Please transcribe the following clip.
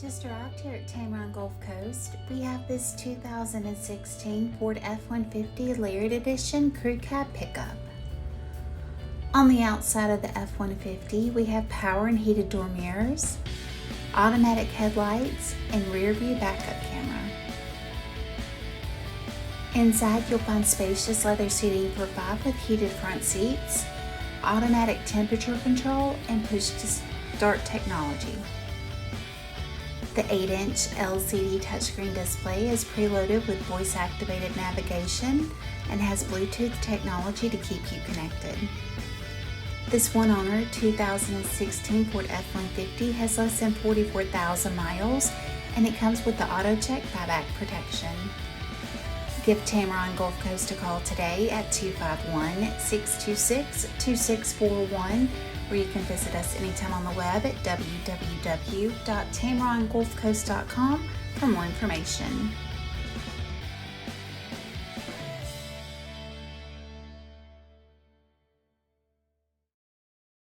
Just arrived here at Tameron Gulf Coast. We have this 2016 Ford F-150 Lariat Edition Crew Cab pickup. On the outside of the F-150, we have power and heated door mirrors, automatic headlights, and rear view backup camera. Inside, you'll find spacious leather seating for 5 with heated front seats, automatic temperature control, and push-to-start technology. The 8-inch LCD touchscreen display is preloaded with voice-activated navigation and has Bluetooth technology to keep you connected. This one-owner 2016 Ford F-150 has less than 44,000 miles, and it comes with the AutoCheck Buyback Protection. Give Tameron Gulf Coast a call today at 251-626-2641, or you can visit us anytime on the web at www.tamerongulfcoast.com for more information.